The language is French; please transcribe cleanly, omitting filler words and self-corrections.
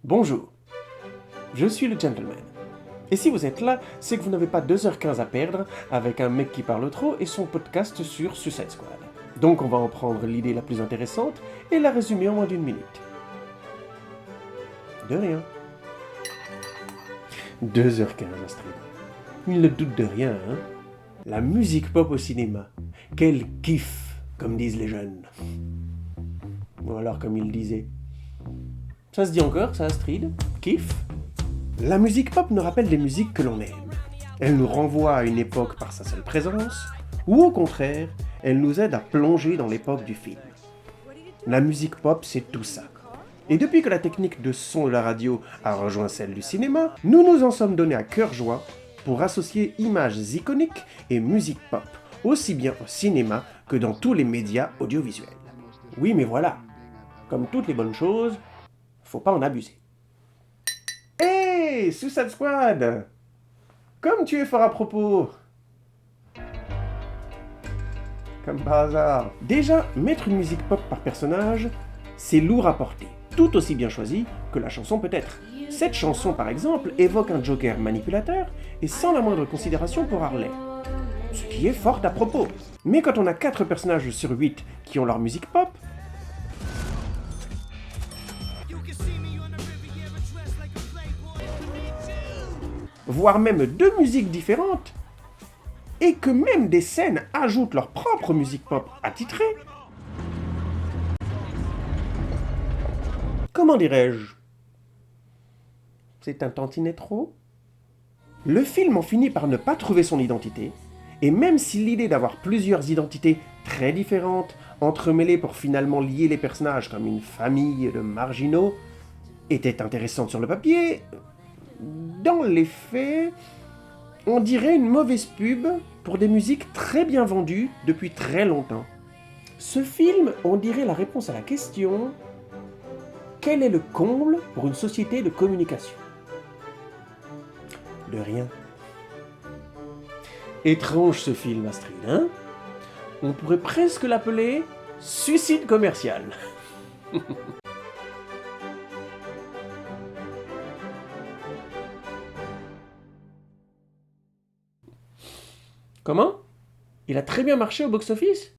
Bonjour, je suis le gentleman. Et si vous êtes là, c'est que vous n'avez pas 2h15 à perdre avec un mec qui parle trop et son podcast sur Suicide Squad. Donc on va en prendre l'idée la plus intéressante et la résumer en moins d'1 minute. De rien. 2h15, Astrid. Il ne doute de rien, hein. La musique pop au cinéma. Quel kiff, comme disent les jeunes. Ou alors comme ils disaient. Ça se dit encore, ça, Astrid? Kiff? La musique pop nous rappelle des musiques que l'on aime. Elle nous renvoie à une époque par sa seule présence, ou au contraire, elle nous aide à plonger dans l'époque du film. La musique pop, c'est tout ça. Et depuis que la technique de son de la radio a rejoint celle du cinéma, nous nous en sommes donnés à cœur joie pour associer images iconiques et musique pop, aussi bien au cinéma que dans tous les médias audiovisuels. Oui, mais voilà, comme toutes les bonnes choses, faut pas en abuser. Hey, Suicide Squad! Comme tu es fort à propos! Comme par hasard. Déjà, mettre une musique pop par personnage, c'est lourd à porter. Tout aussi bien choisi que la chanson peut être. Cette chanson, par exemple, évoque un Joker manipulateur et sans la moindre considération pour Harley. Ce qui est fort à propos. Mais quand on a 4 personnages sur 8 qui ont leur musique pop, voire même 2 musiques différentes, et que même des scènes ajoutent leur propre musique pop attitrée, comment dirais-je? C'est un tantinet trop? Le film en finit par ne pas trouver son identité, et même si l'idée d'avoir plusieurs identités très différentes, entremêlées pour finalement lier les personnages comme une famille de marginaux, était intéressante sur le papier, dans les faits, on dirait une mauvaise pub pour des musiques très bien vendues depuis très longtemps. Ce film, on dirait la réponse à la question « Quel est le comble pour une société de communication ?» De rien. Étrange ce film, Astrid, hein? On pourrait presque l'appeler « Suicide commercial ». Comment? Il a très bien marché au box-office?